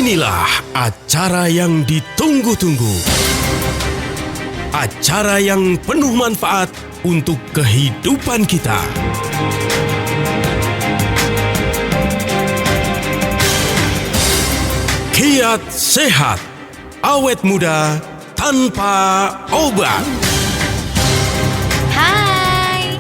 Inilah acara yang ditunggu-tunggu. Acara yang penuh manfaat untuk kehidupan kita. Kiat Sehat, awet muda tanpa obat. Hai,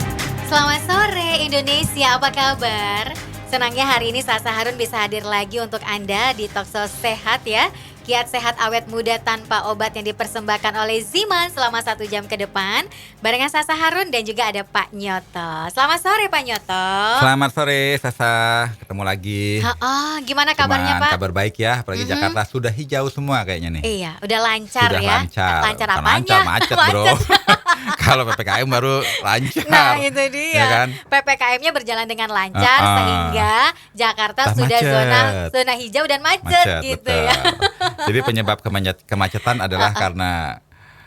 selamat sore Indonesia, apa kabar? Senangnya hari ini Sasa Harun bisa hadir lagi untuk Anda di Talkshow Sehat ya. Kiat Sehat Awet Muda Tanpa Obat yang dipersembahkan oleh Ziman selama 1 jam ke depan. Barengan Sasa Harun dan juga ada Pak Nyoto. Selamat sore Pak Nyoto. Selamat sore Sasa, ketemu lagi. Gimana kabarnya Pak? Kabar baik ya, apalagi Jakarta sudah hijau semua kayaknya nih. Iya, udah lancar Sudah ya. lancar. Lancar Bukan apanya? lancar, macet bro. Kalau PPKM baru lancar. Nah itu dia, ya kan? PPKM-nya berjalan dengan lancar sehingga Jakarta Tak sudah macet. zona hijau dan macet gitu betul. ya. Jadi penyebab kemacetan adalah karena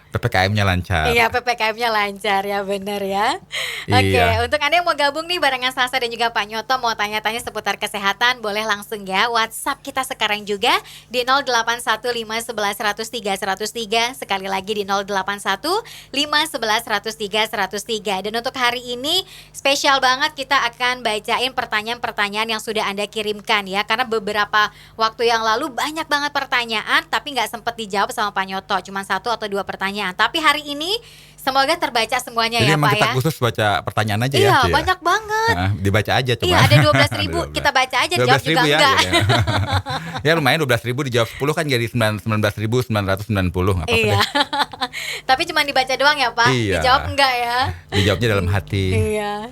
PPKM-nya lancar. Iya, PPKM-nya lancar ya, benar ya. Oke, Iya. untuk Anda yang mau gabung nih barengan Sasa dan juga Pak Nyoto mau tanya-tanya seputar kesehatan, boleh langsung ya WhatsApp kita sekarang juga di 081511103103. Sekali lagi di 081511103103. Dan untuk hari ini spesial banget, kita akan bacain pertanyaan-pertanyaan yang sudah Anda kirimkan ya. Karena beberapa waktu yang lalu banyak banget pertanyaan tapi nggak sempat dijawab sama Pak Nyoto, cuma 1 atau 2 pertanyaan. Tapi hari ini semoga terbaca semuanya. Jadi ya emang Pak kita ya. khusus baca pertanyaan aja Iya, ya. Ci, ya? banyak banget. Dibaca aja coba. Iya, ada 12.000, kita baca aja, jawab juga 12.000 enggak. Ya. Ya lumayan 12.000 dijawab 10 kan jadi 19.990. Apa Iya. Tapi cuma dibaca doang ya Pak, Iya. dijawab enggak ya. Dijawabnya dalam hati. Iya.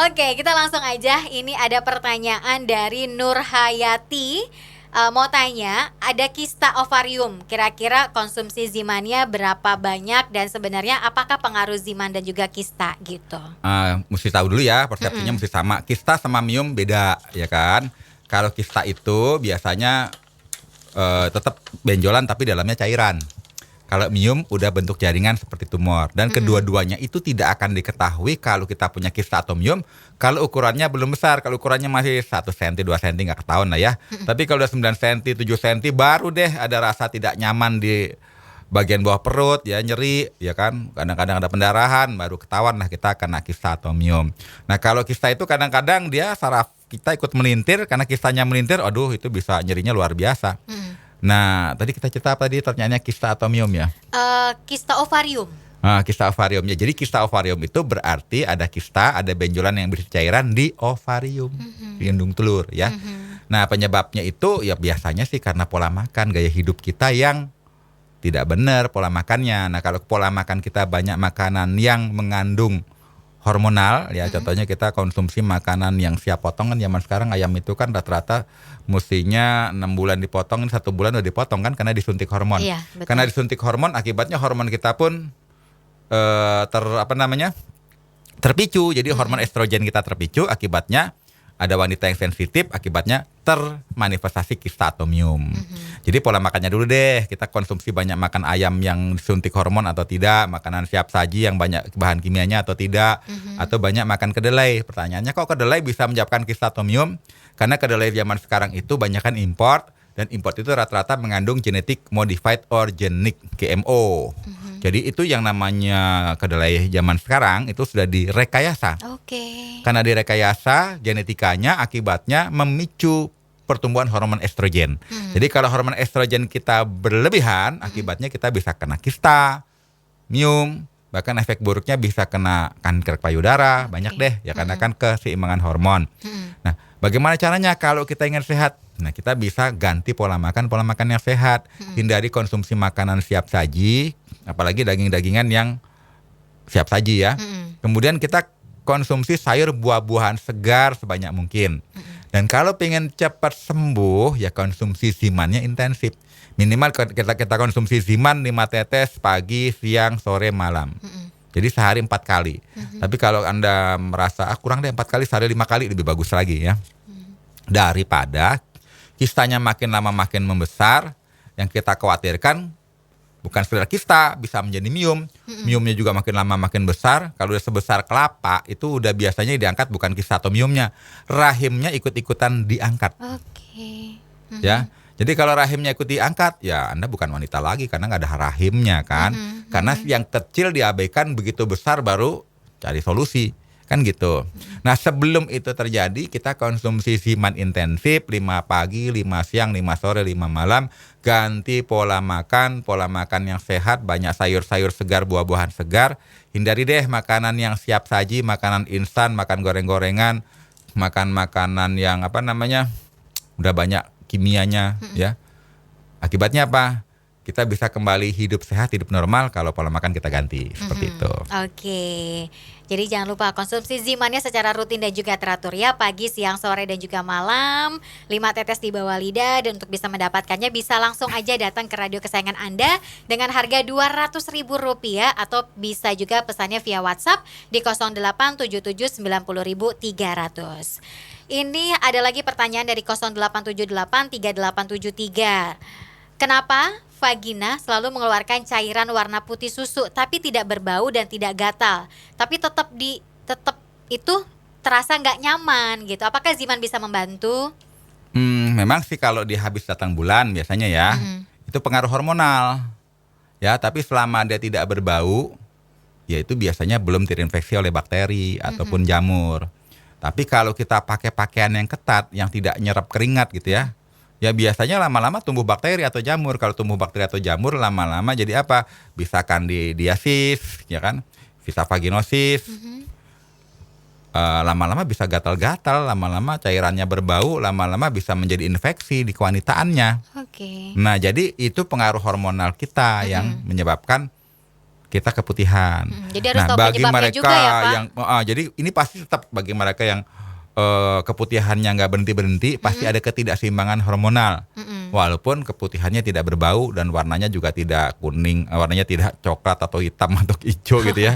Oke, kita langsung aja. Ini ada pertanyaan dari Nur Hayati. Mau tanya, ada kista ovarium, kira-kira konsumsi Zimannya berapa banyak dan sebenarnya apakah pengaruh Ziman dan juga kista gitu? Mesti tahu dulu ya, persepsinya mesti sama. Kista sama miom beda ya kan. Kalau kista itu biasanya tetap benjolan tapi dalamnya cairan. Kalau miom udah bentuk jaringan seperti tumor. Dan kedua-duanya itu tidak akan diketahui kalau kita punya kista atau miom kalau ukurannya belum besar. Kalau ukurannya masih 1 cm, 2 cm nggak ketahuan lah ya. Tapi kalau udah 9 cm, 7 cm baru deh ada rasa tidak nyaman di bagian bawah perut ya, nyeri ya kan. Kadang-kadang ada pendarahan, baru ketahuan lah kita kena kista atau miom. Nah kalau kista itu kadang-kadang dia saraf kita ikut melintir. Karena kistanya melintir, aduh itu bisa nyerinya luar biasa. Nah, tadi kita cerita apa tadi pertanyaannya kista atau miom ya? Kista ovarium. Kista ovariumnya. Jadi kista ovarium itu berarti ada kista, ada benjolan yang berisi cairan di ovarium, di indung telur ya. Nah, penyebabnya itu ya biasanya sih karena pola makan, gaya hidup kita yang tidak benar pola makannya. Nah, kalau pola makan kita banyak makanan yang mengandung hormonal ya, contohnya kita konsumsi makanan yang siap potong. Kan zaman sekarang ayam itu kan rata-rata mestinya 6 bulan dipotong, 1 bulan udah dipotong kan karena disuntik hormon. Iya, betul. Karena disuntik hormon akibatnya hormon kita pun terpicu. Jadi hormon estrogen kita terpicu, akibatnya ada wanita yang sensitif, akibatnya termanifestasi kista atau miom. Jadi pola makannya dulu deh, kita konsumsi banyak makan ayam yang disuntik hormon atau tidak, makanan siap saji yang banyak bahan kimianya atau tidak, atau banyak makan kedelai. Pertanyaannya kok kedelai bisa menyebabkan kista atau miom? Karena kedelai zaman sekarang itu banyakkan import, dan import itu rata-rata mengandung genetic modified organic GMO. Jadi itu yang namanya kedelai zaman sekarang itu sudah direkayasa. Oke. Karena direkayasa genetikanya, akibatnya memicu pertumbuhan hormon estrogen. Jadi kalau hormon estrogen kita berlebihan, akibatnya kita bisa kena kista, miom, bahkan efek buruknya bisa kena kanker payudara, banyak deh ya karena kan keseimbangan hormon. Nah, bagaimana caranya kalau kita ingin sehat? Nah, kita bisa ganti pola makan yang sehat. Hindari konsumsi makanan siap saji, apalagi daging-dagingan yang siap saji ya. Kemudian kita konsumsi sayur buah-buahan segar sebanyak mungkin. Dan kalau pengen cepat sembuh, ya konsumsi Zimannya intensif. Minimal kita konsumsi Ziman 5 tetes pagi, siang, sore, malam. Jadi sehari 4 kali. Tapi kalau Anda merasa kurang deh 4 kali, sehari 5 kali lebih bagus lagi ya. Daripada kistanya makin lama makin membesar, yang kita khawatirkan bukan sekedar kista, bisa menjadi miom. Miomnya juga makin lama makin besar. Kalau udah sebesar kelapa, itu udah biasanya diangkat bukan kista atau miomnya. Rahimnya ikut-ikutan diangkat. Oke. Ya. Jadi kalau rahimnya ikut diangkat, ya Anda bukan wanita lagi karena nggak ada rahimnya kan. Karena yang kecil diabaikan, begitu besar baru cari solusi. Kan gitu. Nah sebelum itu terjadi kita konsumsi siman intensif 5 pagi, 5 siang, 5 sore, 5 malam. Ganti pola makan yang sehat, banyak sayur-sayur segar, buah-buahan segar. Hindari deh makanan yang siap saji, makanan instan, makan goreng-gorengan, makan makanan yang udah banyak kimianya ya. Akibatnya apa? Kita bisa kembali hidup sehat, hidup normal kalau pola makan kita ganti seperti itu. Oke. Jadi jangan lupa konsumsi Zimannya secara rutin dan juga teratur ya, pagi, siang, sore dan juga malam. 5 tetes di bawah lidah, dan untuk bisa mendapatkannya bisa langsung aja datang ke radio kesayangan Anda dengan harga Rp200.000 atau bisa juga pesannya via WhatsApp di 087790.300. Ini ada lagi pertanyaan dari 08783873. Kenapa vagina selalu mengeluarkan cairan warna putih susu tapi tidak berbau dan tidak gatal, tapi tetap itu terasa nggak nyaman gitu? Apakah Ziman bisa membantu? Memang sih kalau di habis datang bulan biasanya ya, itu pengaruh hormonal ya. Tapi selama dia tidak berbau, ya itu biasanya belum terinfeksi oleh bakteri ataupun jamur. Tapi kalau kita pakai pakaian yang ketat, yang tidak nyerap keringat gitu ya, ya biasanya lama-lama tumbuh bakteri atau jamur. Kalau tumbuh bakteri atau jamur lama-lama jadi apa? Bisa kandidiasis, ya kan? Bisa vaginosis. Lama-lama bisa gatal-gatal, lama-lama cairannya berbau, lama-lama bisa menjadi infeksi di kewanitaannya. Oke. Nah, jadi itu pengaruh hormonal kita yang menyebabkan kita keputihan. Jadi harus nah, tahu bagi penyebabnya mereka juga ya, Pak? yang jadi ini pasti tetap bagi mereka yang keputihannya nggak berhenti-berhenti, pasti ada ketidakseimbangan hormonal. Walaupun keputihannya tidak berbau dan warnanya juga tidak kuning, warnanya tidak coklat atau hitam atau hijau gitu ya.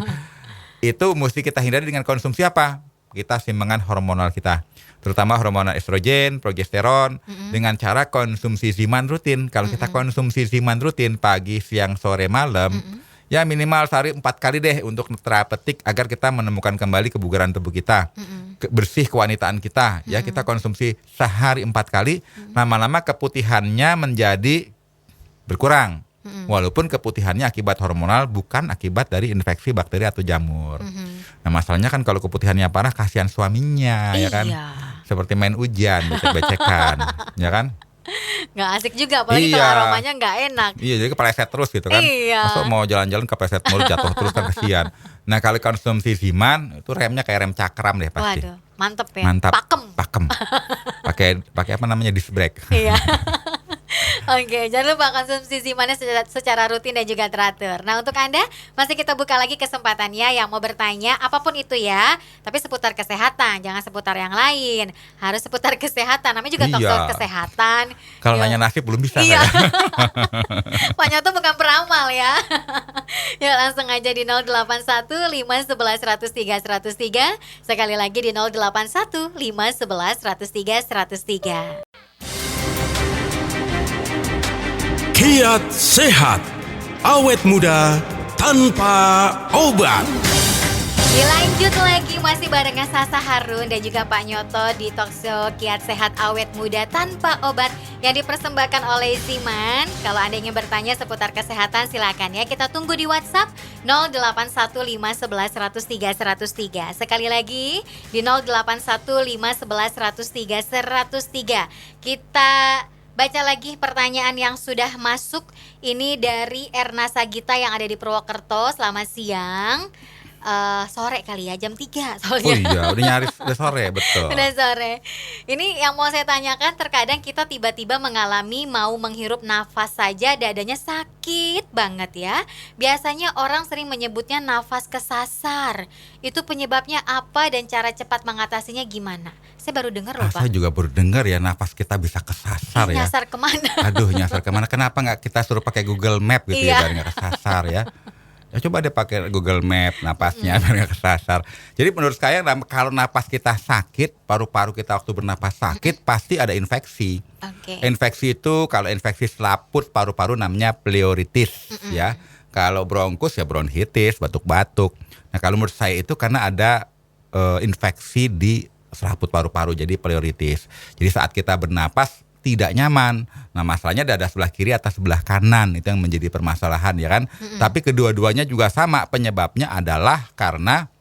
Itu mesti kita hindari dengan konsumsi apa? Kita seimbangan hormonal kita, terutama hormonal estrogen, progesteron, dengan cara konsumsi Ziman rutin. Kalau kita konsumsi Ziman rutin pagi, siang, sore, malam, ya minimal sehari 4 kali deh untuk terapeutik agar kita menemukan kembali kebugaran tubuh kita, bersih kewanitaan kita. Ya kita konsumsi sehari 4 kali, lama-lama keputihannya menjadi berkurang. Walaupun keputihannya akibat hormonal, bukan akibat dari infeksi bakteri atau jamur. Nah masalahnya kan kalau keputihannya parah, kasihan suaminya, ya kan? Seperti main hujan, becek-becekan, ya kan? Nggak asik juga, apalagi kalau aromanya nggak enak. Iya, jadi kepleset terus gitu kan. Masa mau jalan-jalan kepleset mulu, jatuh terus kan kasihan. Nah kalau konsumsi Ziman, itu remnya kayak rem cakram deh pasti. Waduh, mantep ya. Mantap. Pakem. Pakai apa namanya, disc brake. Iya. Oke, jangan lupa konsumsi Zimannya secara rutin dan juga teratur. Nah untuk Anda, masih kita buka lagi kesempatannya yang mau bertanya, apapun itu ya. Tapi seputar kesehatan, jangan seputar yang lain. Harus seputar kesehatan, namanya juga talkshow kesehatan. Kalau nanya nasib belum bisa iya. saya. Pak Nyoto bukan peramal ya. Ya langsung aja di 081 511 103 103. Sekali lagi di 081 511 103 103. Kiat sehat, awet muda tanpa obat. Dilanjut lagi masih barengan Sasa Harun dan juga Pak Nyoto di talkshow Kiat Sehat Awet Muda Tanpa Obat yang dipersembahkan oleh Ziman. Kalau Anda ingin bertanya seputar kesehatan silakan ya, kita tunggu di WhatsApp 081511103103. Sekali lagi di 081511103103. Kita baca lagi pertanyaan yang sudah masuk. Ini dari Erna Sagita yang ada di Purwokerto. Selamat siang. Sore kali ya, jam 3 soalnya. Oh iya, udah nyaris, udah sore, betul. Udah sore. Ini yang mau saya tanyakan, terkadang kita tiba-tiba mengalami mau menghirup nafas saja dadanya sakit banget ya. Biasanya orang sering menyebutnya nafas kesasar. Itu penyebabnya apa dan cara cepat mengatasinya gimana? Saya baru dengar loh Pak. Saya juga baru dengar ya, nafas kita bisa kesasar ya. Nyasar kemana? Aduh, nyasar kemana? Kenapa nggak kita suruh pakai Google Map gitu ya, biar nggak kesasar ya. Ya coba deh pakai Google Map napasnya biar nggak kesasar. Jadi menurut saya kalau napas kita sakit, paru-paru kita waktu bernapas sakit pasti ada infeksi. Infeksi itu kalau infeksi selaput paru-paru namanya pleuritis ya. Kalau bronkus ya bronkitis, batuk-batuk. Nah kalau menurut saya itu karena ada infeksi di selaput paru-paru, jadi pleuritis. Jadi saat kita bernapas tidak nyaman. Nah, masalahnya dada sebelah kiri atau sebelah kanan itu yang menjadi permasalahan ya kan. Tapi kedua-duanya juga sama, penyebabnya adalah karena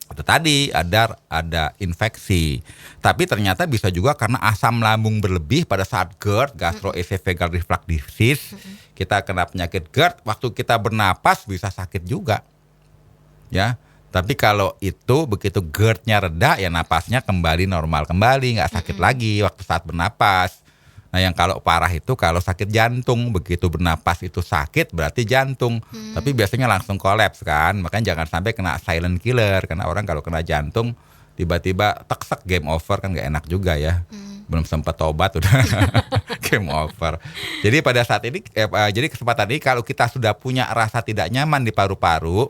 itu tadi ada infeksi. Tapi ternyata bisa juga karena asam lambung berlebih pada saat GERD, gastroesophageal reflux disease. Kita kena penyakit GERD, waktu kita bernapas bisa sakit juga. Ya. Tapi kalau itu begitu GERD-nya reda, ya napasnya kembali normal kembali, nggak sakit lagi waktu saat bernapas. Nah, yang kalau parah itu kalau sakit jantung, begitu bernapas itu sakit berarti jantung. Tapi biasanya langsung kolaps kan. Makanya jangan sampai kena silent killer, karena orang kalau kena jantung tiba-tiba teksek game over kan nggak enak juga ya. Belum sempat tobat udah game over. Jadi pada saat ini jadi kesempatan ini kalau kita sudah punya rasa tidak nyaman di paru-paru,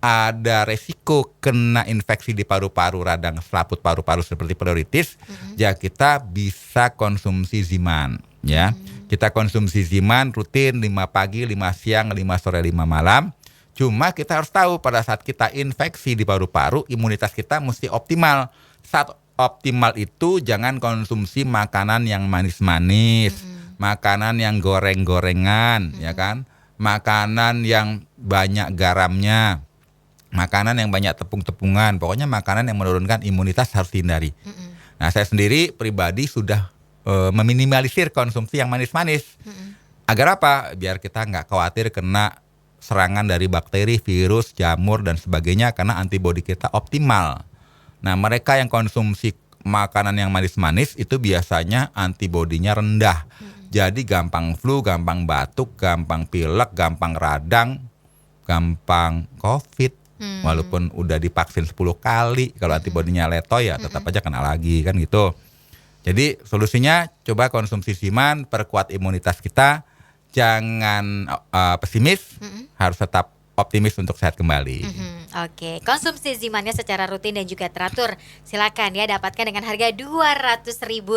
ada resiko kena infeksi di paru-paru, radang selaput paru-paru seperti pleuritis, ya kita bisa konsumsi Ziman ya. Kita konsumsi Ziman rutin 5 pagi, 5 siang, 5 sore, 5 malam. Cuma kita harus tahu pada saat kita infeksi di paru-paru, imunitas kita mesti optimal. Saat optimal itu jangan konsumsi makanan yang manis-manis, makanan yang goreng-gorengan, ya kan? Makanan yang banyak garamnya. Makanan yang banyak tepung-tepungan, pokoknya makanan yang menurunkan imunitas harus dihindari. Nah, saya sendiri pribadi sudah meminimalisir konsumsi yang manis-manis. Agar apa? Biar kita nggak khawatir kena serangan dari bakteri, virus, jamur, dan sebagainya, karena antibodi kita optimal. Nah, mereka yang konsumsi makanan yang manis-manis itu biasanya antibodinya rendah. Jadi gampang flu, gampang batuk, gampang pilek, gampang radang, gampang COVID. Walaupun udah divaksin 10 kali, kalau antibodinya letoy ya tetap aja kena lagi kan gitu. Jadi solusinya coba konsumsi Ziman, perkuat imunitas kita, jangan pesimis, harus tetap optimis untuk sehat kembali. Oke, konsumsi Zimannya secara rutin dan juga teratur. Silakan ya dapatkan dengan harga Rp200.000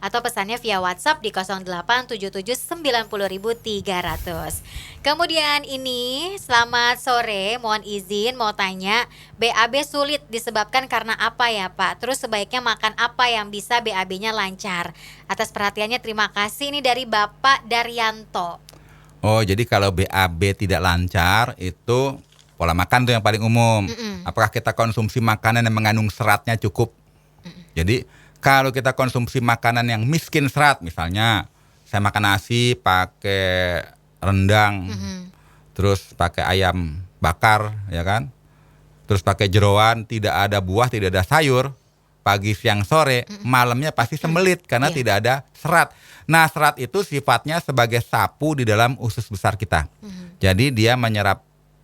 atau pesannya via WhatsApp di 087790.300. Kemudian ini selamat sore, mohon izin mau tanya, BAB sulit disebabkan karena apa ya Pak? Terus sebaiknya makan apa yang bisa BAB-nya lancar? Atas perhatiannya terima kasih, ini dari Bapak Daryanto. Oh, jadi kalau BAB tidak lancar itu pola makan tuh yang paling umum. Apakah kita konsumsi makanan yang mengandung seratnya cukup? Jadi kalau kita konsumsi makanan yang miskin serat, misalnya saya makan nasi pakai rendang, terus pakai ayam bakar, ya kan? Terus pakai jeroan, tidak ada buah, tidak ada sayur, pagi, siang, sore, malamnya pasti sembelit karena tidak ada serat. Nah, serat itu sifatnya sebagai sapu di dalam usus besar kita. Jadi dia menyerap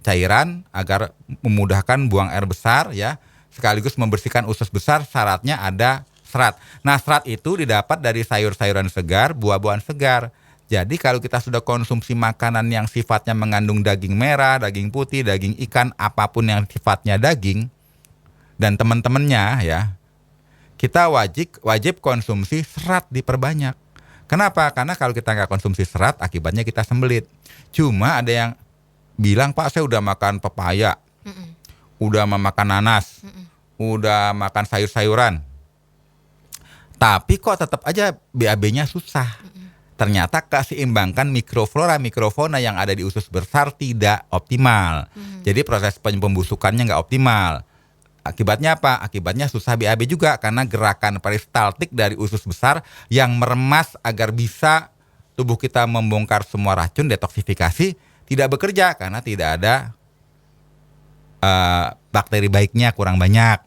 cairan agar memudahkan buang air besar ya, sekaligus membersihkan usus besar, syaratnya ada serat. Nah, serat itu didapat dari sayur-sayuran segar, buah-buahan segar. Jadi kalau kita sudah konsumsi makanan yang sifatnya mengandung daging merah, daging putih, daging ikan, apapun yang sifatnya daging dan teman-temannya ya, kita wajib konsumsi serat diperbanyak. Kenapa? Karena kalau kita nggak konsumsi serat, akibatnya kita sembelit. Cuma ada yang bilang, Pak, saya udah makan pepaya, udah makan nanas, udah makan sayur-sayuran, tapi kok tetap aja BAB-nya susah. Ternyata keseimbangkan mikroflora, mikrofauna yang ada di usus besar tidak optimal. Jadi proses pembusukannya nggak optimal. Akibatnya apa? Akibatnya susah BAB juga karena gerakan peristaltik dari usus besar yang meremas agar bisa tubuh kita membongkar semua racun, detoksifikasi, tidak bekerja karena tidak ada bakteri baiknya, kurang banyak.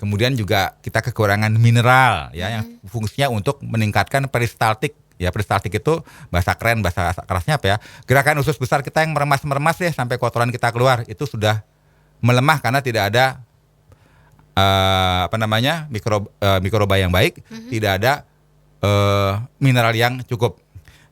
Kemudian juga kita kekurangan mineral ya yang fungsinya untuk meningkatkan peristaltik. Ya, peristaltik itu bahasa keren, bahasa kerasnya apa ya? Gerakan usus besar kita yang meremas ya sampai kotoran kita keluar itu sudah melemah karena tidak ada mikroba yang baik, tidak ada mineral yang cukup.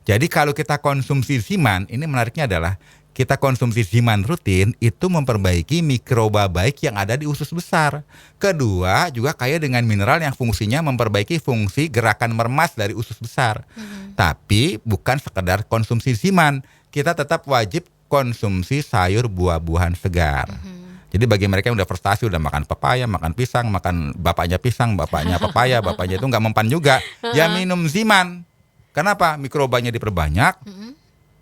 Jadi kalau kita konsumsi Ziman, ini menariknya adalah kita konsumsi Ziman rutin itu memperbaiki mikroba baik yang ada di usus besar. Kedua, juga kaya dengan mineral yang fungsinya memperbaiki fungsi gerakan meremas dari usus besar. Tapi bukan sekedar konsumsi Ziman, kita tetap wajib konsumsi sayur buah-buahan segar. Jadi bagi mereka yang udah frustasi, udah makan pepaya, makan pisang, makan bapaknya pisang, bapaknya pepaya, bapaknya itu nggak mempan juga, ya minum Ziman. Kenapa? Mikrobanya diperbanyak,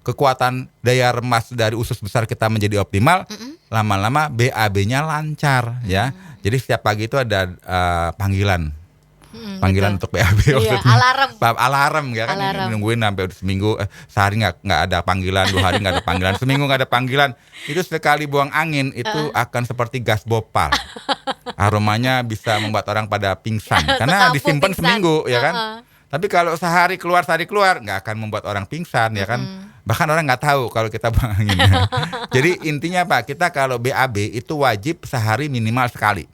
kekuatan daya remas dari usus besar kita menjadi optimal, lama-lama BAB-nya lancar ya. Jadi setiap pagi itu ada panggilan betul. untuk BAB. Iya, maksudnya. Alarm ya kan. Alarm. Nungguin sampai seminggu, sehari nggak ada panggilan, 2 hari nggak ada panggilan, seminggu nggak ada panggilan. Itu sekali buang angin itu akan seperti gas bopal. Aromanya bisa membuat orang pada pingsan karena Sekampu disimpan pingsan. seminggu ya kan. Tapi kalau sehari keluar nggak akan membuat orang pingsan ya kan. Bahkan orang nggak tahu kalau kita buang angin. Jadi intinya apa? Kita kalau BAB itu wajib sehari minimal sekali.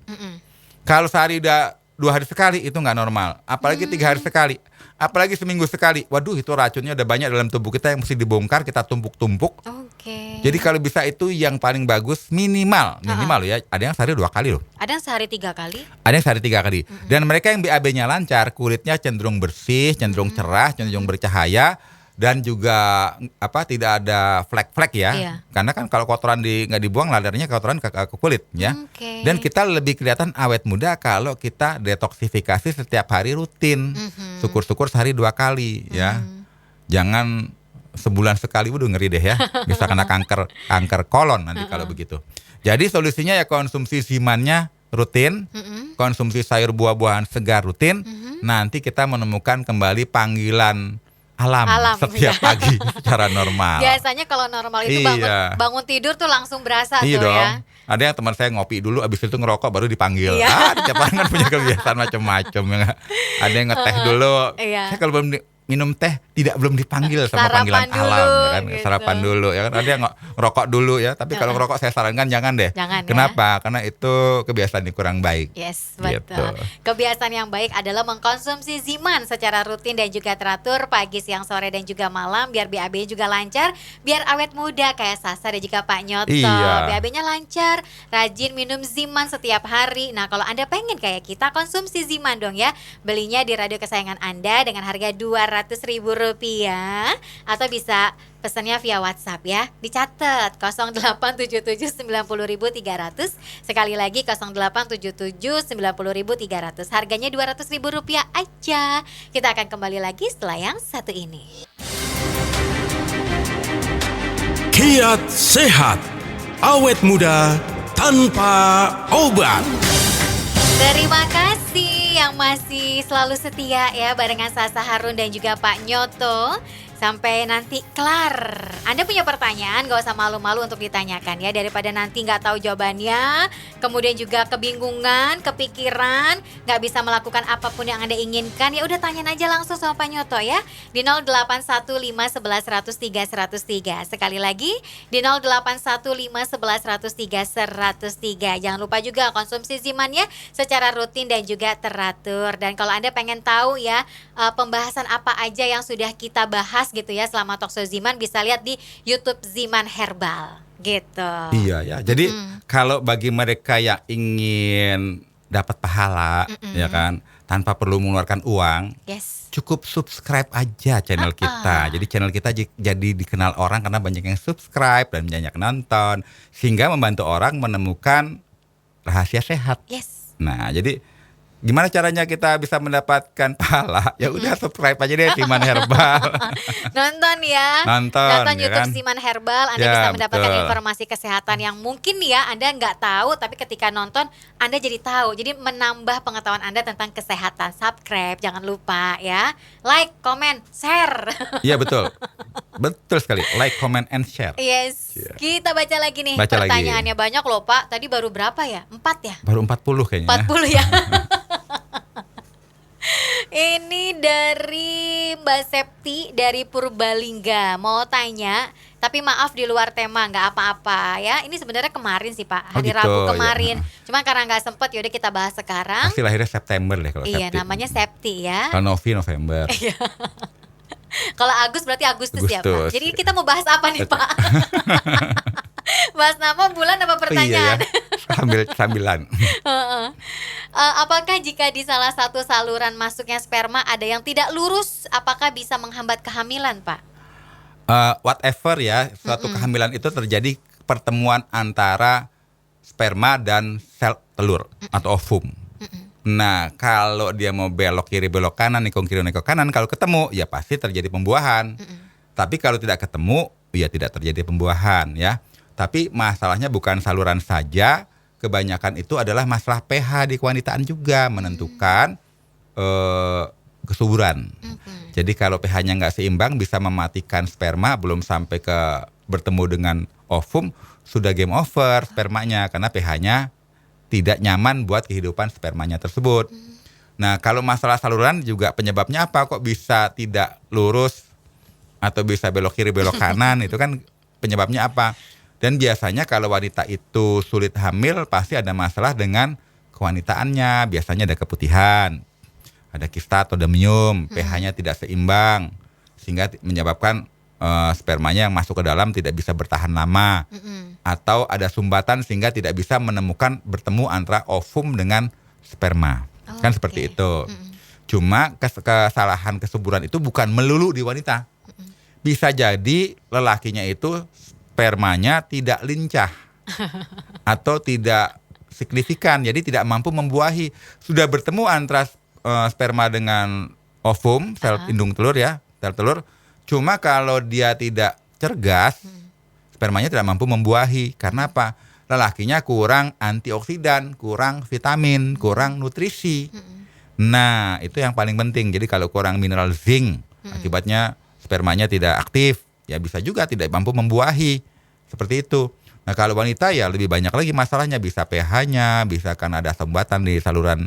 Kalau sehari udah 2 hari sekali itu nggak normal. Apalagi 3 hari sekali. Apalagi seminggu sekali. Waduh, itu racunnya udah banyak dalam tubuh kita yang mesti dibongkar, kita tumpuk-tumpuk. Oke. Jadi kalau bisa itu yang paling bagus minimal loh ya. Ada yang sehari 2 kali loh. Ada yang sehari 3 kali? Ada yang sehari 3 kali. Dan mereka yang BAB-nya lancar, kulitnya cenderung bersih, cenderung cerah, cenderung bercahaya, dan juga tidak ada flek-flek ya. Iya. Karena kan kalau kotoran nggak dibuang, ladarnya kotoran ke kulit ya. Oke. Dan kita lebih kelihatan awet muda kalau kita detoksifikasi setiap hari rutin. Syukur-syukur sehari 2 kali ya. Jangan sebulan sekali, udah ngeri deh ya. Bisa kena kanker kolon nanti kalau begitu. Jadi solusinya ya konsumsi Zimannya rutin, konsumsi sayur buah-buahan segar rutin. Nanti kita menemukan kembali panggilan alam setiap pagi secara normal. Biasanya kalau normal itu Iya. bangun tidur tuh langsung berasa Iya tuh dong. ya. Ada yang teman saya ngopi dulu, abis itu ngerokok baru dipanggil. Iya. Tiap orang kan punya kebiasaan macam-macam ya. Ada yang ngeteh dulu. Iya. Saya kalau belum minum teh belum dipanggil sama Sarapan panggilan dulu, alam ya kan. gitu. Sarapan dulu ya kan. Ada yang ngerokok dulu ya, tapi kalau ngerokok saya sarankan jangan deh. Jangan, ya. Kenapa? Karena itu kebiasaan yang kurang baik. Yes, Gitu. betul. Kebiasaan yang baik adalah mengkonsumsi Ziman secara rutin dan juga teratur pagi, siang, sore dan juga malam biar BAB juga lancar, biar awet muda kayak Sasa dan juga Pak Nyoto. Iya. BAB-nya lancar, rajin minum Ziman setiap hari. Nah, kalau Anda pengen kayak kita, konsumsi Ziman dong ya. Belinya di radio kesayangan Anda dengan harga Rp200.000 atau bisa pesannya via WhatsApp ya. Dicatat 0877900300. Sekali lagi 0877900300. Harganya Rp200.000 aja. Kita akan kembali lagi setelah yang satu ini. Kiat sehat, awet muda tanpa obat. Terima kasih yang masih selalu setia ya barengan Sasa Harun dan juga Pak Nyoto. Sampai nanti kelar. Anda punya pertanyaan gak usah malu-malu untuk ditanyakan ya. Daripada nanti gak tahu jawabannya, kemudian juga kebingungan, kepikiran, gak bisa melakukan apapun yang Anda inginkan, ya udah tanyain aja langsung sama Pak Nyoto ya. Di 081511103103. Sekali lagi di 081511103103. Jangan lupa juga konsumsi Zimannya secara rutin dan juga teratur. Dan kalau Anda pengen tahu ya pembahasan apa aja yang sudah kita bahas gitu ya selama Talkshow Ziman, bisa lihat di YouTube Ziman Herbal gitu. Iya ya. Jadi kalau bagi mereka yang ingin dapat pahala ya kan tanpa perlu mengeluarkan uang, Yes. cukup subscribe aja channel kita. Jadi channel kita jadi dikenal orang karena banyak yang subscribe dan banyak nonton, sehingga membantu orang menemukan rahasia sehat. Yes. Nah, jadi gimana caranya kita bisa mendapatkan pahala? Ya udah subscribe aja deh Ziman Herbal. Nonton ya. Nonton ya YouTube kan? Ziman Herbal. Anda Ya, bisa mendapatkan betul. informasi kesehatan yang mungkin ya Anda nggak tahu, tapi ketika nonton Anda jadi tahu. Jadi menambah pengetahuan Anda tentang kesehatan. Subscribe, jangan lupa ya. Like, comment, share. Iya betul. Betul sekali. Like, comment, and share. Yes. Iya. Kita baca lagi nih. Baca lagi. Pertanyaannya banyak loh Pak. Tadi baru berapa ya? 4 ya? Baru 40 kayaknya. 40 ya. Ini dari Mbak Septi dari Purbalingga. Mau tanya, tapi maaf di luar tema, nggak apa-apa ya. Ini sebenarnya kemarin sih Pak, hari gitu, Rabu ya. kemarin. Cuma karena nggak sempet, yaudah kita bahas sekarang. Pasti lahirnya September deh kalau Iya, Septi. namanya Septi ya. Kalau Novi November. Kalau Agus berarti Agustus ya Pak. Agustus. Jadi kita mau bahas apa nih Betul. Pak? Bahas nama, bulan, apa pertanyaan? Iya ya. Sambilan. Apakah jika di salah satu saluran masuknya sperma ada yang tidak lurus, apakah bisa menghambat kehamilan, Pak? Whatever ya, suatu kehamilan itu terjadi pertemuan antara sperma dan sel telur atau ovum. Nah, kalau dia mau belok kiri belok kanan, nikung kiri nikung kanan, kalau ketemu ya pasti terjadi pembuahan. Tapi kalau tidak ketemu ya tidak terjadi pembuahan ya. Tapi masalahnya bukan saluran saja, kebanyakan itu adalah masalah pH di kewanitaan juga menentukan kesuburan. Jadi kalau pH-nya nggak seimbang bisa mematikan sperma, belum sampai ke bertemu dengan ovum sudah game over spermanya karena pH-nya tidak nyaman buat kehidupan spermanya tersebut. Nah, kalau masalah saluran juga penyebabnya apa? Kok bisa tidak lurus atau bisa belok kiri belok kanan? Itu kan penyebabnya apa? Dan biasanya kalau wanita itu sulit hamil pasti ada masalah dengan kewanitaannya. Biasanya ada keputihan, ada kista atau demium, pH-nya tidak seimbang sehingga menyebabkan spermanya yang masuk ke dalam tidak bisa bertahan lama, atau ada sumbatan sehingga tidak bisa menemukan bertemu antara ovum dengan sperma. Kan seperti itu. Cuma kesalahan kesuburan itu bukan melulu di wanita. Bisa jadi lelakinya itu spermanya tidak lincah atau tidak signifikan, jadi tidak mampu membuahi. Sudah bertemu antara sperma dengan ovum, sel indung telur ya, sel telur. Cuma kalau dia tidak cergas, spermanya tidak mampu membuahi. Karena apa? Lelakinya kurang antioksidan, kurang vitamin, kurang nutrisi. Nah, itu yang paling penting. Jadi kalau kurang mineral zinc, akibatnya spermanya tidak aktif, ya bisa juga tidak mampu membuahi. Seperti itu. Nah, kalau wanita ya lebih banyak lagi masalahnya, bisa pH-nya, bisa kan ada sumbatan di saluran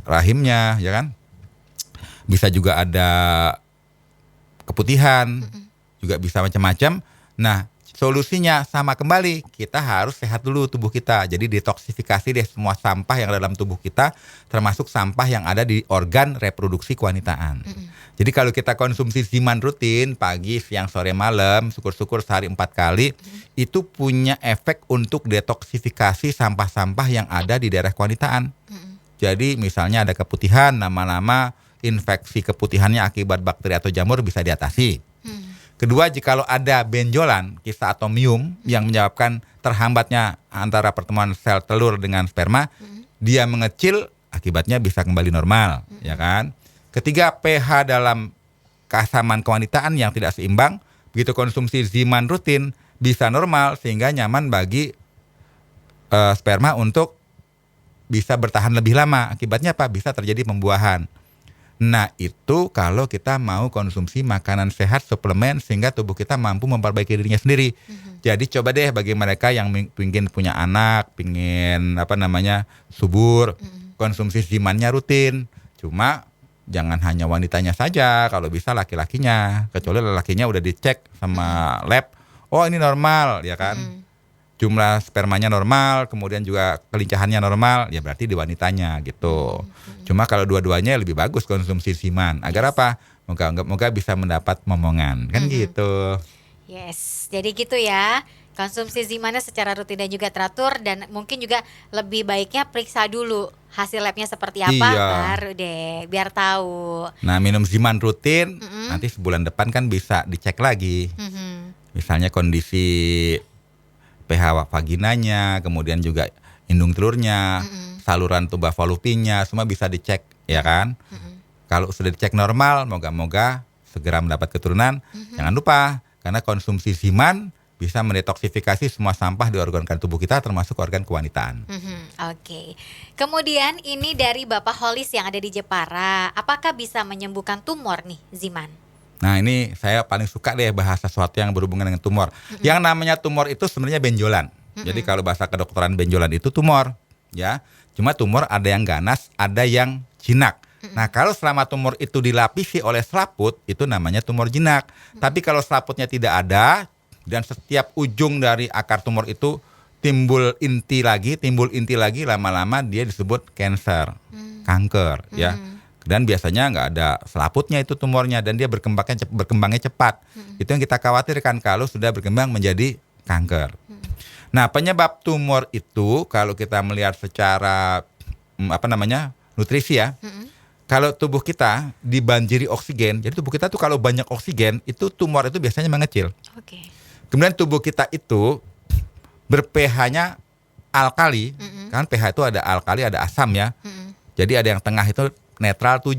rahimnya, ya kan? Bisa juga ada keputihan, juga bisa macam-macam. Nah, solusinya sama kembali, kita harus sehat dulu tubuh kita. Jadi detoksifikasi deh semua sampah yang ada dalam tubuh kita, termasuk sampah yang ada di organ reproduksi kewanitaan. Jadi kalau kita konsumsi Ziman rutin, pagi, siang, sore, malam, syukur-syukur sehari 4 kali, itu punya efek untuk detoksifikasi sampah-sampah yang ada di daerah kewanitaan. Jadi misalnya ada keputihan, lama-lama infeksi keputihannya akibat bakteri atau jamur bisa diatasi. Kedua, jikalau ada benjolan, kista atau mium yang menyebabkan terhambatnya antara pertemuan sel telur dengan sperma, dia mengecil, akibatnya bisa kembali normal, ya kan? Ketiga, pH dalam keasaman kewanitaan yang tidak seimbang, begitu konsumsi Ziman rutin bisa normal sehingga nyaman bagi sperma untuk bisa bertahan lebih lama. Akibatnya apa? Bisa terjadi pembuahan. Nah, itu kalau kita mau konsumsi makanan sehat, suplemen, sehingga tubuh kita mampu memperbaiki dirinya sendiri. Jadi coba deh bagi mereka yang ingin punya anak, ingin subur, konsumsi Zimannya rutin. Cuma jangan hanya wanitanya saja, kalau bisa laki-lakinya. Kecuali lelakinya udah dicek sama lab, oh ini normal, ya kan? Jumlah spermanya normal, kemudian juga kelincahannya normal, ya berarti di wanitanya gitu. Cuma kalau dua-duanya lebih bagus konsumsi Ziman. Agar apa? Moga bisa mendapat momongan, kan gitu. Yes, jadi gitu ya. Konsumsi Zimannya secara rutin dan juga teratur, dan mungkin juga lebih baiknya periksa dulu hasil labnya seperti apa, baru deh biar tahu. Nah, minum Ziman rutin, nanti sebulan depan kan bisa dicek lagi. Misalnya kondisi pH vaginanya, kemudian juga indung telurnya, saluran tuba falupinya, semua bisa dicek, ya kan? Kalau sudah dicek normal, moga-moga segera mendapat keturunan. Jangan lupa, karena konsumsi Ziman bisa mendetoksifikasi semua sampah di organ tubuh kita, termasuk organ kewanitaan. Oke. Kemudian ini dari Bapak Holis yang ada di Jepara, apakah bisa menyembuhkan tumor nih Ziman? Nah, ini saya paling suka deh bahas sesuatu yang berhubungan dengan tumor. Yang namanya tumor itu sebenarnya benjolan. Jadi kalau bahasa kedokteran benjolan itu tumor, ya. Cuma tumor ada yang ganas, ada yang jinak. Nah, kalau selama tumor itu dilapisi oleh selaput, itu namanya tumor jinak. Tapi kalau selaputnya tidak ada dan setiap ujung dari akar tumor itu timbul inti lagi, lama-lama dia disebut cancer, kanker, ya. Dan biasanya nggak ada selaputnya itu tumornya, dan dia berkembangnya cepat. Itu yang kita khawatirkan kalau sudah berkembang menjadi kanker. Nah, penyebab tumor itu kalau kita melihat secara nutrisi ya. Kalau tubuh kita dibanjiri oksigen, jadi tubuh kita tuh kalau banyak oksigen, itu tumor itu biasanya mengecil. Kemudian tubuh kita itu ber-pH-nya alkali, kan pH itu ada alkali, ada asam ya. Jadi ada yang tengah itu netral 7,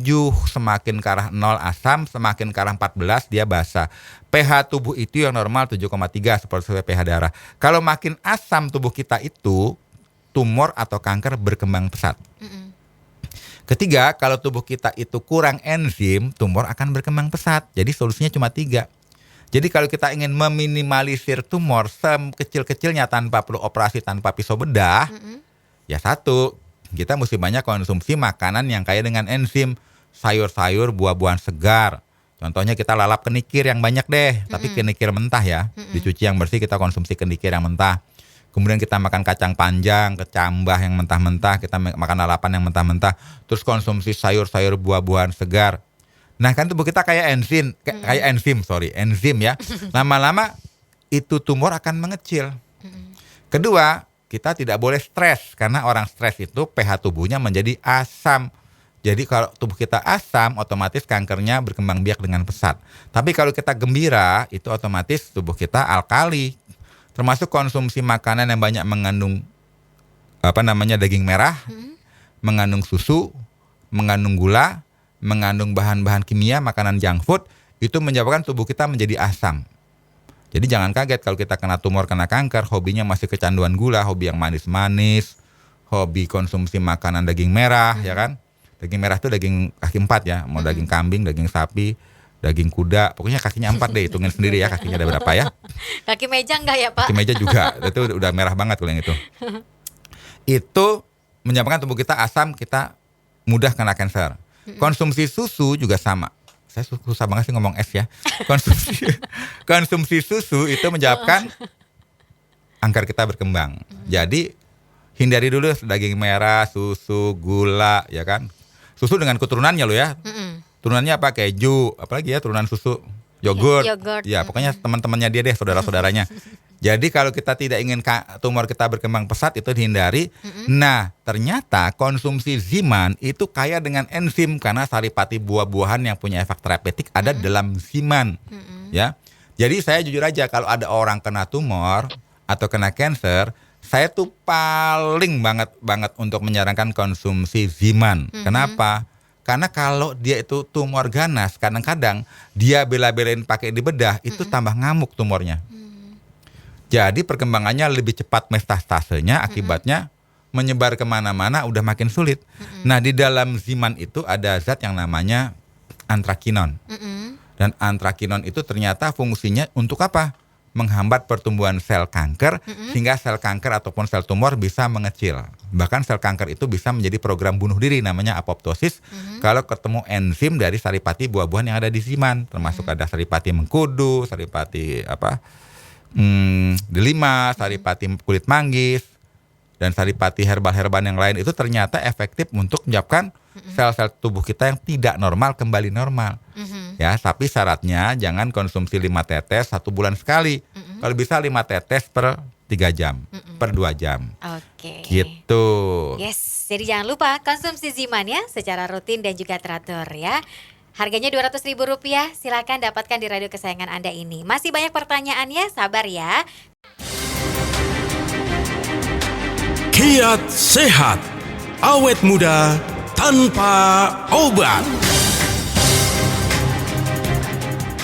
semakin ke arah 0 asam, semakin ke arah 14 dia basa. pH tubuh itu yang normal 7,3 seperti pH darah. Kalau makin asam tubuh kita itu, tumor atau kanker berkembang pesat. Ketiga, kalau tubuh kita itu kurang enzim, tumor akan berkembang pesat. Jadi solusinya cuma 3. Jadi kalau kita ingin meminimalisir tumor sekecil-kecilnya tanpa perlu operasi, tanpa pisau bedah, ya satu, kita mesti banyak konsumsi makanan yang kaya dengan enzim, sayur-sayur, buah-buahan segar. Contohnya kita lalap kenikir yang banyak deh, tapi kenikir mentah ya. Dicuci yang bersih, kita konsumsi kenikir yang mentah. Kemudian kita makan kacang panjang, kecambah yang mentah-mentah, kita makan lalapan yang mentah-mentah. Terus konsumsi sayur-sayur, buah-buahan segar. Nah kan tubuh kita kayak enzim ya. Lama-lama itu tumor akan mengecil. Kedua, kita tidak boleh stres, karena orang stres itu pH tubuhnya menjadi asam. Jadi kalau tubuh kita asam, otomatis kankernya berkembang biak dengan pesat. Tapi kalau kita gembira, itu otomatis tubuh kita alkali. Termasuk konsumsi makanan yang banyak mengandung daging merah, mengandung susu, mengandung gula, mengandung bahan-bahan kimia, makanan junk food, itu menyebabkan tubuh kita menjadi asam. Jadi jangan kaget kalau kita kena tumor, kena kanker, hobinya masih kecanduan gula, hobi yang manis-manis, hobi konsumsi makanan daging merah, ya kan? Daging merah itu daging kaki 4 ya, mau daging kambing, daging sapi, daging kuda, pokoknya kakinya 4 deh, hitungin sendiri ya kakinya ada berapa ya. Kaki meja enggak ya Pak? Kaki meja juga, itu udah merah banget kalau yang itu. Itu menyebabkan tubuh kita asam, kita mudah kena kanker. Konsumsi susu juga sama. Saya susah banget sih ngomong es ya. Konsumsi susu itu menyebabkan kanker kita berkembang. Jadi hindari dulu daging merah, susu, gula, ya kan. Susu dengan keturunannya lo ya. Turunannya apa? Keju, apalagi ya turunan susu, yogurt. Ya pokoknya teman-temannya dia deh, saudara-saudaranya. Jadi kalau kita tidak ingin tumor kita berkembang pesat, itu dihindari. Nah, ternyata konsumsi ziman itu kaya dengan enzim, karena saripati buah-buahan yang punya efek terapeutik ada dalam ziman. Ya. Jadi saya jujur aja, kalau ada orang kena tumor atau kena kanker, saya tuh paling banget untuk menyarankan konsumsi ziman. Kenapa? Karena kalau dia itu tumor ganas, kadang-kadang dia bela-belain pakai di bedah, itu tambah ngamuk tumornya. Jadi perkembangannya lebih cepat metastasenya, akibatnya menyebar kemana-mana, udah makin sulit. Nah di dalam ziman itu ada zat yang namanya antrakinon. Dan antrakinon itu ternyata fungsinya untuk apa? Menghambat pertumbuhan sel kanker, sehingga sel kanker ataupun sel tumor bisa mengecil. Bahkan sel kanker itu bisa menjadi program bunuh diri, namanya apoptosis, kalau ketemu enzim dari saripati buah-buahan yang ada di ziman. Termasuk ada saripati mengkudu, saripati delima, saripati kulit manggis, dan saripati herbal-herbal yang lain. Itu ternyata efektif untuk menyebabkan sel-sel tubuh kita yang tidak normal kembali normal. Ya, tapi syaratnya jangan konsumsi 5 tetes 1 bulan sekali. Kalau bisa 5 tetes per 3 jam, per 2 jam. Oke. Gitu. Yes, jadi jangan lupa konsumsi ziman ya secara rutin dan juga teratur ya. Harganya Rp200.000, silakan dapatkan di radio kesayangan Anda ini. Masih banyak pertanyaannya, sabar ya. Kiat sehat, awet muda tanpa obat.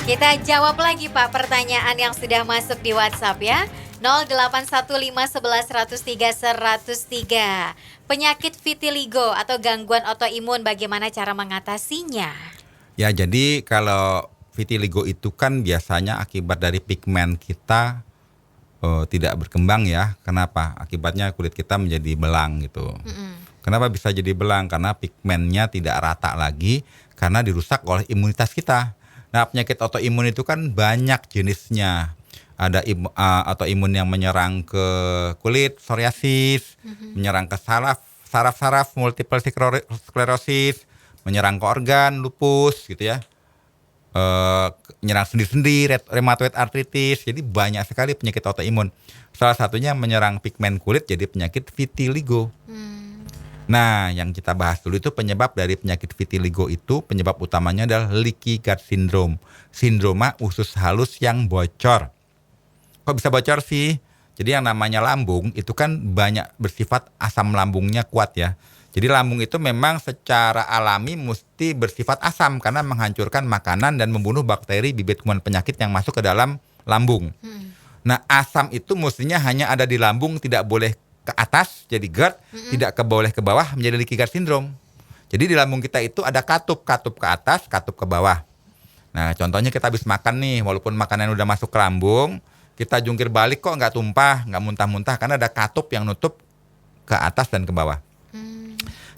Kita jawab lagi Pak pertanyaan yang sudah masuk di WhatsApp ya. 081511103103. Penyakit vitiligo atau gangguan autoimun, bagaimana cara mengatasinya? Ya, jadi kalau vitiligo itu kan biasanya akibat dari pigmen kita tidak berkembang ya. Kenapa? Akibatnya kulit kita menjadi belang gitu. Kenapa bisa jadi belang? Karena pigmennya tidak rata lagi, karena dirusak oleh imunitas kita. Nah, penyakit autoimun itu kan banyak jenisnya. Ada autoimun yang menyerang ke kulit, psoriasis, menyerang ke saraf multiple sclerosis, menyerang ke organ, lupus gitu ya, menyerang sendi-sendi, rheumatoid arthritis. Jadi banyak sekali penyakit autoimun. Salah satunya menyerang pigmen kulit, jadi penyakit vitiligo. Nah, yang kita bahas dulu itu penyebab dari penyakit vitiligo itu, penyebab utamanya adalah leaky gut syndrome, sindroma usus halus yang bocor. Kok bisa bocor sih? Jadi yang namanya lambung itu kan banyak bersifat asam lambungnya kuat ya. Jadi lambung itu memang secara alami mesti bersifat asam karena menghancurkan makanan dan membunuh bakteri bibit kuman penyakit yang masuk ke dalam lambung. Nah, asam itu mestinya hanya ada di lambung, tidak boleh ke atas jadi GERD, tidak boleh ke bawah menjadi leaky gut syndrome. Jadi di lambung kita itu ada katup ke atas, katup ke bawah. Nah, contohnya kita habis makan nih, walaupun makanan udah masuk ke lambung, kita jungkir balik kok nggak tumpah, nggak muntah-muntah karena ada katup yang nutup ke atas dan ke bawah.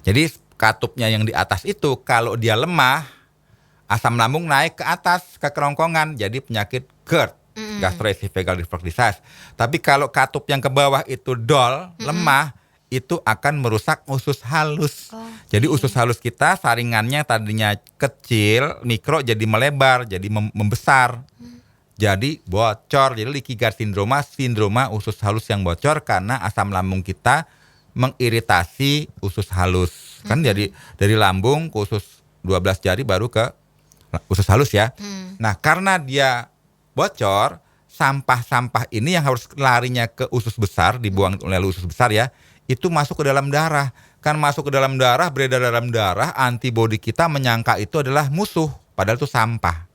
Jadi katupnya yang di atas itu kalau dia lemah, asam lambung naik ke atas ke kerongkongan, jadi penyakit GERD. Gastroesophageal reflux disease. Tapi kalau katup yang ke bawah itu lemah, itu akan merusak usus halus. Jadi usus halus kita saringannya tadinya kecil, mikro jadi melebar, jadi membesar. Jadi bocor. Jadi leaky gut sindroma usus halus yang bocor karena asam lambung kita mengiritasi usus halus. Kan jadi dari lambung ke usus 12 jari baru ke usus halus ya. Nah, karena dia bocor, sampah-sampah ini yang harus larinya ke usus besar, dibuang oleh usus besar ya, itu masuk ke dalam darah. Kan masuk ke dalam darah, beredar dalam darah, antibodi kita menyangka itu adalah musuh, padahal itu sampah.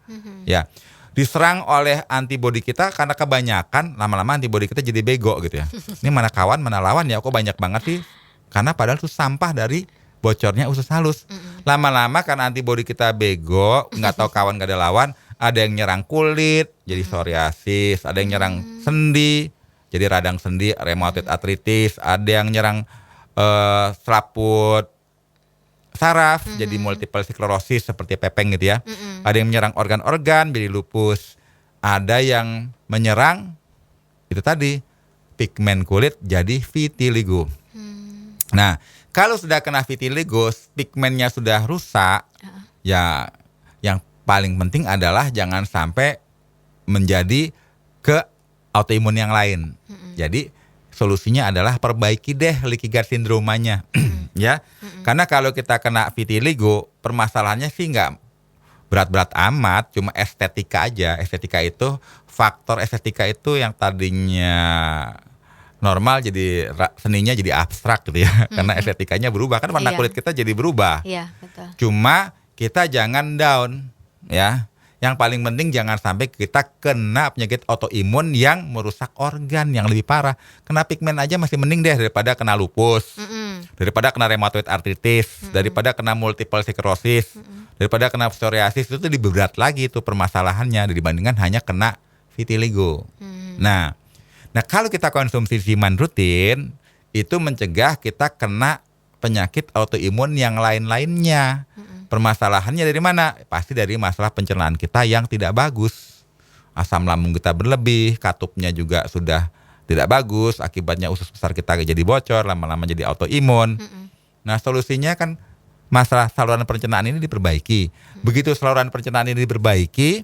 Ya, diserang oleh antibodi kita karena kebanyakan, lama-lama antibodi kita jadi bego gitu ya. Ini mana kawan, mana lawan ya, kok banyak banget sih? Karena padahal itu sampah dari bocornya usus halus. Lama-lama karena antibodi kita bego, nggak tahu kawan nggak ada lawan, ada yang nyerang kulit, jadi psoriasis, ada yang nyerang sendi, jadi radang sendi, rheumatoid arthritis, ada yang nyerang selaput saraf, jadi multiple sclerosis seperti pepeng gitu ya. Ada yang menyerang organ-organ, jadi lupus. Ada yang menyerang, itu tadi, pigmen kulit, jadi vitiligo. Nah, kalau sudah kena vitiligo, pigmennya sudah rusak, ya yang paling penting adalah jangan sampai menjadi ke autoimun yang lain. Jadi solusinya adalah perbaiki deh leaky gut sindromanya. Ya. Karena kalau kita kena vitiligo, permasalahannya sih nggak berat-berat amat, cuma estetika aja. Faktor estetika itu yang tadinya normal jadi seninya jadi abstrak gitu ya. Karena estetikanya berubah, kan warna kulit kita jadi berubah. Iya, betul. Cuma kita jangan down. Ya, yang paling penting jangan sampai kita kena penyakit autoimun yang merusak organ yang lebih parah. Kena pigmen aja masih mending deh daripada kena lupus, daripada kena rheumatoid arthritis, daripada kena multiple sclerosis, daripada kena psoriasis. Itu lebih berat lagi itu permasalahannya dibandingkan hanya kena vitiligo. Nah, kalau kita konsumsi Ziman rutin, itu mencegah kita kena penyakit autoimun yang lain-lainnya. Permasalahannya dari mana? Pasti dari masalah pencernaan kita yang tidak bagus. Asam lambung kita berlebih, katupnya juga sudah tidak bagus, akibatnya usus besar kita jadi bocor, lama-lama jadi autoimun. Nah, solusinya kan masalah saluran pencernaan ini diperbaiki. Begitu saluran pencernaan ini diperbaiki,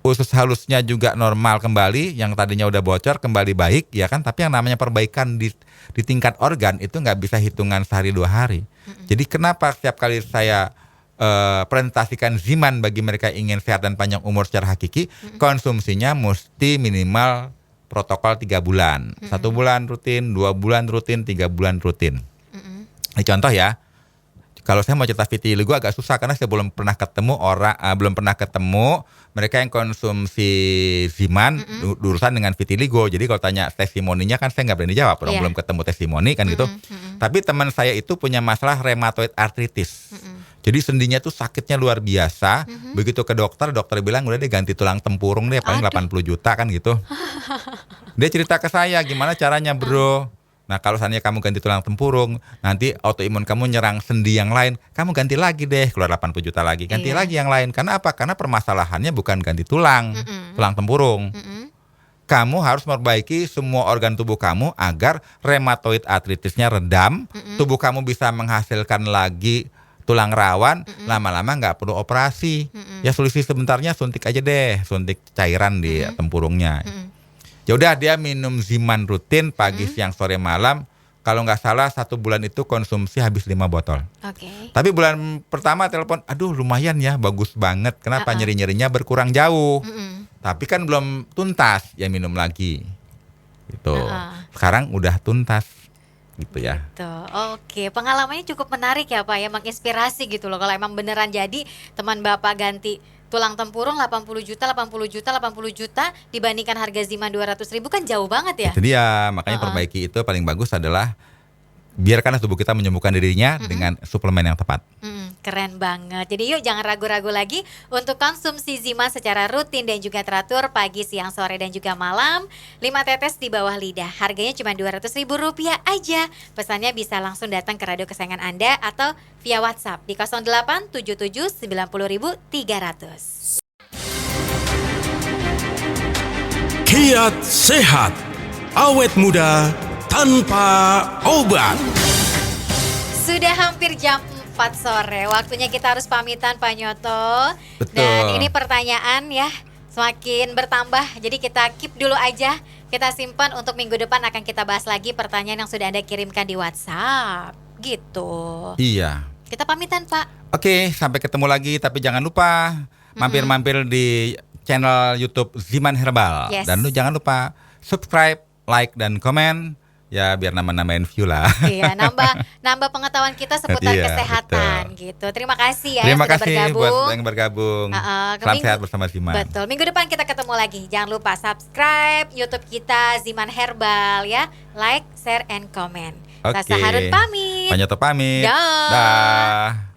usus halusnya juga normal kembali, yang tadinya udah bocor kembali baik, ya kan? Tapi yang namanya perbaikan di tingkat organ itu nggak bisa hitungan sehari 2 hari. Jadi kenapa setiap kali saya presentasikan Ziman bagi mereka ingin sehat dan panjang umur secara hakiki, konsumsinya mesti minimal protokol 3 bulan. 1 bulan rutin, 2 bulan rutin, 3 bulan rutin. Ini contoh ya. Kalau saya mau cerita vitiligo agak susah karena saya belum pernah ketemu mereka yang konsumsi Ziman urusan dengan vitiligo. Jadi kalau tanya testimoninya kan saya nggak berani jawab, belum ketemu testimoni kan gitu. Tapi teman saya itu punya masalah rheumatoid arthritis. Jadi sendinya tuh sakitnya luar biasa. Begitu ke dokter bilang udah deh ganti tulang tempurung deh, paling 80 juta kan gitu. Dia cerita ke saya gimana caranya bro. Nah, kalau seandainya kamu ganti tulang tempurung, nanti autoimun kamu nyerang sendi yang lain, kamu ganti lagi deh, keluar 80 juta lagi, ganti lagi yang lain. Karena apa? Karena permasalahannya bukan ganti tulang tempurung. Kamu harus memperbaiki semua organ tubuh kamu agar rheumatoid arthritisnya redam, tubuh kamu bisa menghasilkan lagi tulang rawan, lama-lama nggak perlu operasi. Ya solusi sebentarnya suntik aja deh, suntik cairan di tempurungnya. Ya udah dia minum Ziman rutin pagi, siang, sore, malam. Kalau nggak salah 1 bulan itu konsumsi habis 5 botol. Tapi bulan pertama telepon, aduh lumayan ya, bagus banget. Kenapa nyeri-nyerinya berkurang jauh. Tapi kan belum tuntas, ya minum lagi. gitu. Heeh. Sekarang udah tuntas gitu ya. Tuh, oke. Pengalamannya cukup menarik ya Pak ya, menginspirasi gitu loh. Kalau emang beneran jadi teman Bapak ganti tulang tempurung 80 juta, 80 juta, 80 juta dibandingkan harga Ziman 200.000 kan jauh banget ya. Itu dia, makanya perbaiki itu paling bagus adalah biarkanlah tubuh kita menyembuhkan dirinya dengan suplemen yang tepat. Keren banget. Jadi yuk jangan ragu-ragu lagi untuk konsumsi Zima secara rutin dan juga teratur pagi, siang, sore dan juga malam. 5 tetes di bawah lidah. Harganya cuma Rp200.000 aja. Pesannya bisa langsung datang ke radio kesayangan Anda atau via WhatsApp di 0877 90.300. Kiat sehat, awet muda tanpa obat. Sudah hampir jam 4 sore, waktunya kita harus pamitan Pak Nyoto. Betul. Dan ini pertanyaan ya semakin bertambah, jadi kita keep dulu aja. Kita simpan untuk minggu depan akan kita bahas lagi pertanyaan yang sudah Anda kirimkan di WhatsApp. Gitu. Iya. Kita pamitan Pak. Oke, sampai ketemu lagi. Tapi jangan lupa mampir-mampir di channel YouTube Ziman Herbal. Yes. Dan lu jangan lupa subscribe, like, dan komen. Ya biar nambah-nambahin view lah. Iya, nambah pengetahuan kita seputar Iya, kesehatan gitu. Terima kasih ya Terima yang sudah kasih bergabung. buat yang bergabung. Ke Salam minggu- sehat bersama Ziman. Betul. Minggu depan kita ketemu lagi. Jangan lupa subscribe YouTube kita Ziman Herbal ya. Like, share, and comment. Oke. Sasa Harun pamit. Pak Nyoto pamit. Dah. Dah.